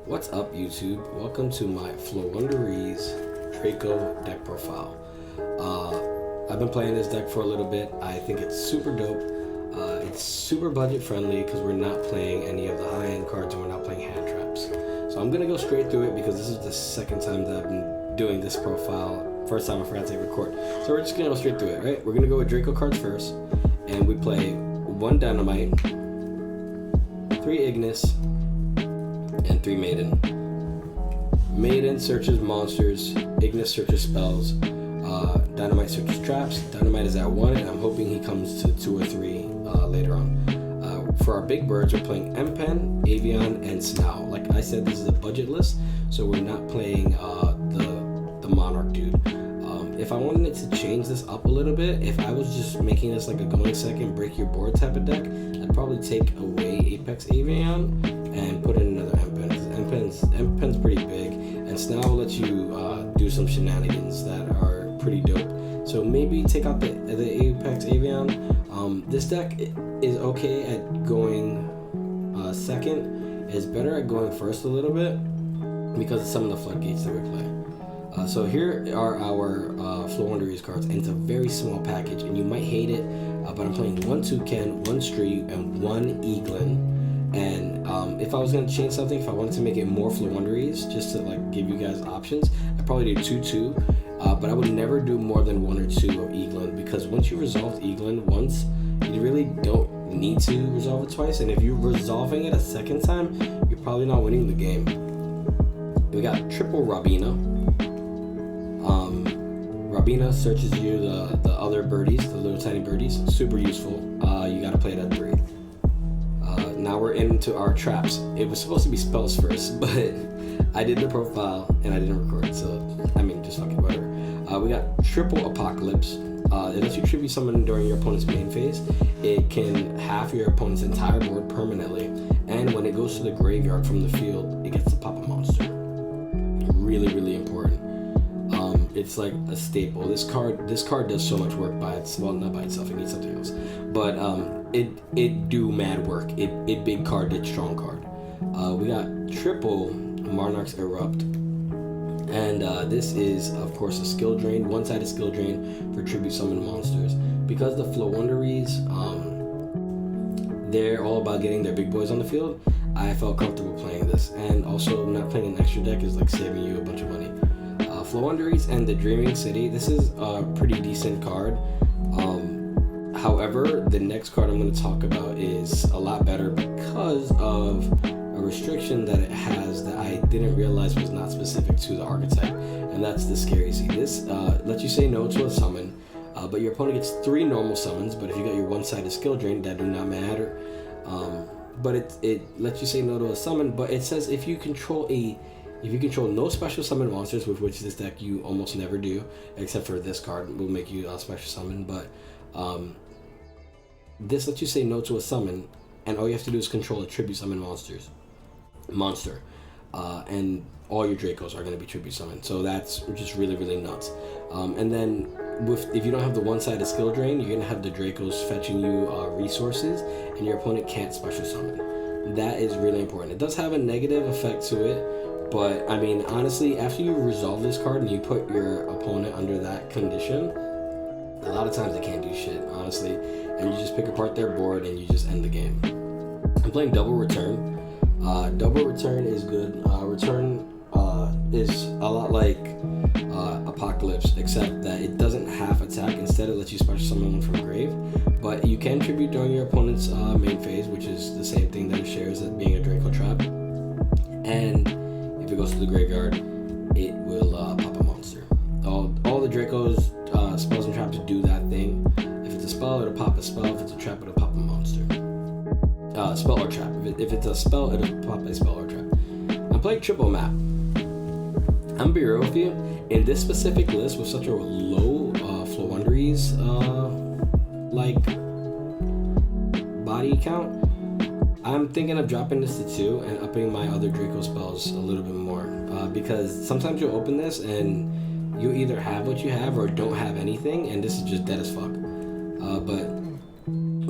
What's up, YouTube? Welcome to my Floowandereeze Draco deck profile. I've been playing this deck for a little bit. I think it's super dope. It's super budget friendly because we're not playing any of the high-end cards and we're not playing hand traps. So I'm gonna go straight through it because this is the second time that I've been doing this profile. First time I forgot to hit record. So we're just gonna go straight through it, right? We're gonna go with Draco cards first, and we play 1 Dynamite, 3 Ignis, and 3 Maiden. Maiden searches monsters, Ignis searches spells, Dynamite searches traps. Dynamite is at 1, and I'm hoping he comes to 2 or 3 later on. For our big birds, we're playing M-Pen, Avian, and Snow. Like I said, this is a budget list, so we're not playing the Monarch dude. If I wanted to change this up a little bit, if I was just making this like a going second, break your board type of deck, I'd probably take away Apex Avian and put in another M-Pen. M-Pen's pretty big, and Snow will let you do some shenanigans that are pretty dope. So maybe take out the Apex Avian. This deck is okay at going second. It's better at going first a little bit because of some of the floodgates that we play. So here are our Floowandereeze cards, and it's a very small package, and you might hate it, but I'm playing 1 Toucan, 1 Street, and 1 Eaglin. And if I was going to change something, if I wanted to make it more Floowandereeze, just to like give you guys options, I'd probably do 2-2, but I would never do more than 1 or 2 of Eaglin, because once you resolve Eaglin once, you really don't need to resolve it twice, and if you're resolving it a second time, you're probably not winning the game. We got triple Robina. Robina searches you the other birdies, the little tiny birdies. Super useful. You gotta play it at 3. Now we're into our traps. It was supposed to be spells first, but I did the profile and I didn't record, so I mean, just fucking whatever. We got triple Apocalypse. It lets you tribute summon during your opponent's main phase. It can half your opponent's entire board permanently, and when it goes to the graveyard from the field, it gets to pop a monster. Really, really important. It's like a staple. This card does so much work by itself. Well, not by itself. It needs something else. But it do mad work. It big card, it strong card. We got triple Monarch's Erupt, and this is of course a skill drain, one-sided skill drain for tribute summon monsters. Because the Floowandereeze, they're all about getting their big boys on the field. I felt comfortable playing this, and also not playing an extra deck is like saving you a bunch of money. Floowandereeze and the Dreaming City, this is a pretty decent card. However, the next card I'm going to talk about is a lot better because of a restriction that it has that I didn't realize was not specific to the archetype, and that's the Scary Sea. This lets you say no to a summon, but your opponent gets 3 normal summons, but if you got your one-sided skill drain, that do not matter. But it lets you say no to a summon, but it says if you control no special summon monsters, with which this deck you almost never do, except for this card will make you a special summon, but this lets you say no to a summon, and all you have to do is control a tribute summon monster, and all your Dracos are going to be tribute summoned. So that's just really, really nuts. And then if you don't have the one-sided skill drain, you're going to have the Dracos fetching you resources, and your opponent can't special summon. That is really important. It does have a negative effect to it, but I mean, honestly, after you resolve this card and you put your opponent under that condition, a lot of times they can't do shit, honestly, and you just pick apart their board and you just end the game. I'm playing Double Return. Double Return is good. Return is a lot like Apocalypse, except that it doesn't half attack. Instead, it lets you special summon one from grave, but you can tribute during your opponent's main phase, which is the same thing that it shares as being a Draco trap. And if it goes to the graveyard, it will pop a monster. All the Dracos, spells and traps do that thing. If it's a spell, it'll pop a spell. If it's a trap, it'll pop a monster. Spell or trap. If it's a spell, it'll pop a spell or trap. I'm playing triple map. I'm gonna be real with you. In this specific list with such a low Floowandereeze like body count, I'm thinking of dropping this to 2 and upping my other Draco spells a little bit more, because sometimes you'll open this and you either have what you have or don't have anything, and this is just dead as fuck. But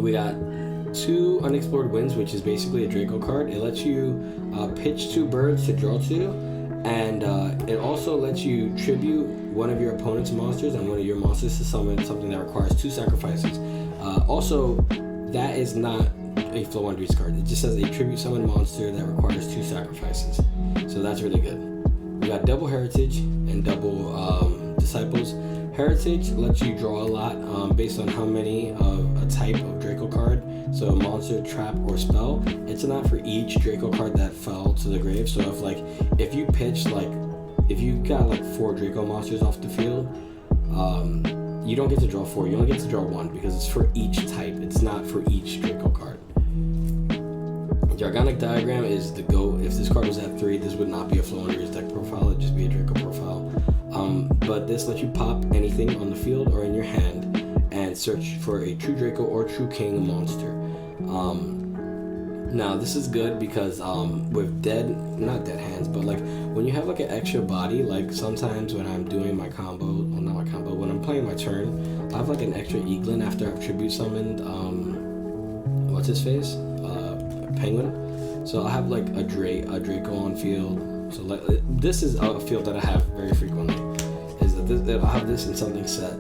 we got 2 Unexplored Winds, which is basically a Draco card. It lets you pitch 2 birds to draw 2, and it also lets you tribute one of your opponent's monsters and one of your monsters to summon something that requires 2 sacrifices. Also, that is not a Floowandereeze card. It just says a tribute summon monster that requires 2 sacrifices. So that's really good. We got double Heritage and double Disciples. Heritage lets you draw a lot based on how many of a type of Draco card. So monster, trap, or spell. It's not for each Draco card that fell to the grave. So if you pitch if you got 4 Draco monsters off the field, you don't get to draw 4. You only get to draw 1 because it's for each type. It's not for each Draco card. The Organic Diagram is the GOAT. If this card was at 3, this would not be a Floowandereeze deck profile. It'd just be a Draco profile. But this lets you pop anything on the field or in your hand and search for a Truedraco or True King monster. Now this is good because with not dead hands, but when you have an extra body, sometimes when I'm doing my combo, well not my combo, when I'm playing my turn, I have an extra Eaglin after I've tribute summoned what's his face? Penguin. So I have a Draco on field. So this is a field that I have very frequently. Is that I have this in something set.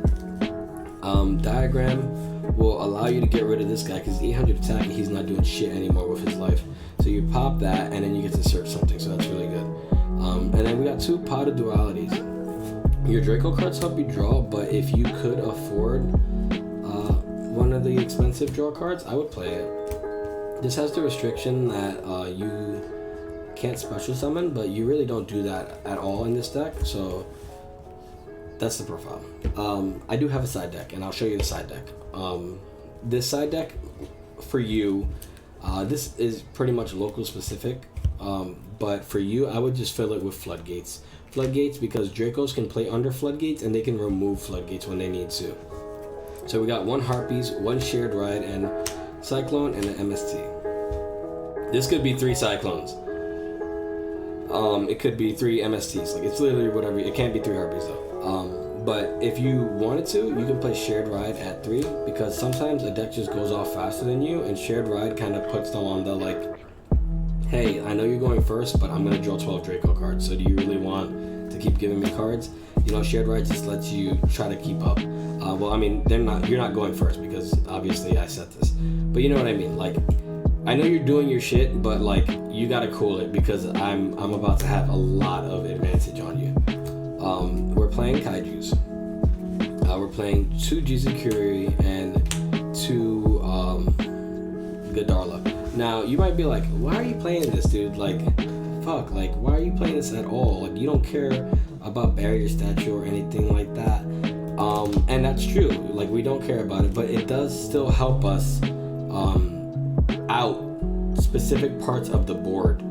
Diagram will allow you to get rid of this guy because 800 attack and he's not doing shit anymore with his life. So you pop that and then you get to search something. So that's really good. And then we got 2 Pot of Dualities. Your Draco cards help you draw, but if you could afford one of the expensive draw cards, I would play it. This has the restriction that you can't special summon, but you really don't do that at all in this deck, so that's the profile. I do have a side deck, and I'll show you the side deck. This side deck, for you, this is pretty much local specific, but for you, I would just fill it with Floodgates. Floodgates because Dracos can play under Floodgates, and they can remove Floodgates when they need to. So we got 1 Harpies, 1 Shared Ride, and Cyclone, and an MST. This could be 3 Cyclones. It could be 3 MSTs. It's literally whatever. It can't be 3 Harpies though. But if you wanted to, you can play Shared Ride at 3 because sometimes a deck just goes off faster than you, and Shared Ride kind of puts them on the hey, I know you're going first, but I'm gonna draw 12 Draco cards. So do you really want to keep giving me cards? Shared Ride just lets you try to keep up. Well, I mean, you're not going first because obviously I set this. But you know what I mean? I know you're doing your shit, but you gotta cool it because I'm about to have a lot of advantage on you. We're playing Kaijus. We're playing 2 Jizukuri and 2 Gadarla. Now you might be like, why are you playing this, dude? Fuck, why are you playing this at all? You don't care about barrier statue or anything like that. And that's true. We don't care about it, but it does still help us out specific parts of the board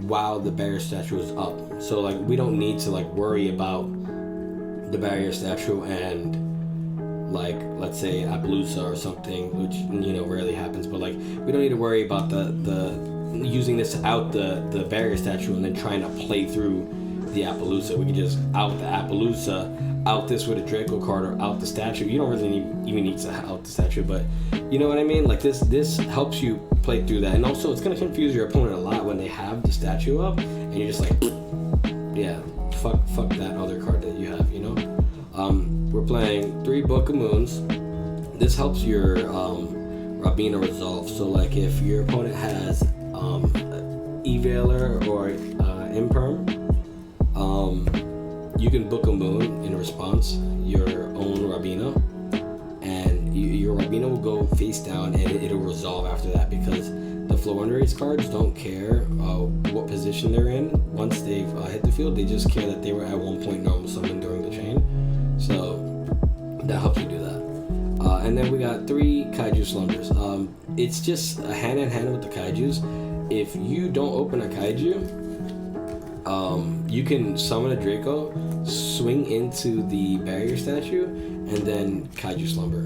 while the barrier statue is up. So we don't need to worry about the barrier statue and let's say Appaloosa or something, which rarely happens, but we don't need to worry about the using this to out the barrier statue and then trying to play through the Appaloosa. We can just out the Appaloosa, out this with a Draco card, or out the statue. You don't really even need to out the statue, but you know what I mean? This helps you play through that. And also it's gonna confuse your opponent a lot when they have the statue up and you're just yeah, fuck that other card that you have, We're playing 3 Book of Moons. This helps your Rabina resolve. So if your opponent has Evailer or Imperm, you can book a moon in response, your own Rabina, and your Rabina will go face down and it'll resolve after that because the Floowandereeze cards don't care what position they're in. Once they've hit the field, they just care that they were at one point normal summon during the chain. So that helps you do that. And then we got 3 Kaiju Slumbers. It's just a hand-in-hand with the Kaijus. If you don't open a Kaiju, you can summon a Draco, swing into the barrier statue, and then Kaiju Slumber.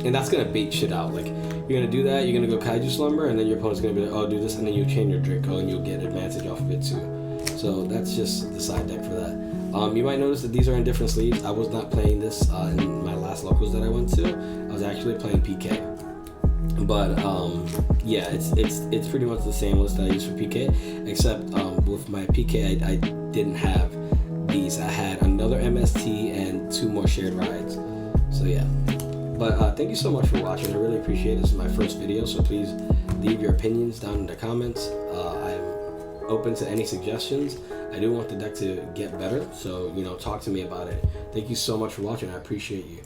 And that's gonna bait shit out. You're gonna do that, you're gonna go Kaiju Slumber, and then your opponent's gonna be like, oh, do this, and then you chain your Draco, and you'll get advantage off of it too. So that's just the side deck for that. You might notice that these are in different sleeves. I was not playing this in my last locals that I went to. I was actually playing PK. But yeah, it's pretty much the same list that I use for PK, except with my PK I didn't have these. I had another MST and 2 more shared rides. So yeah. But thank you so much for watching. I really appreciate it. This is my first video, so please leave your opinions down in the comments. I'm open to any suggestions. I do want the deck to get better, so talk to me about it. Thank you so much for watching. I appreciate you.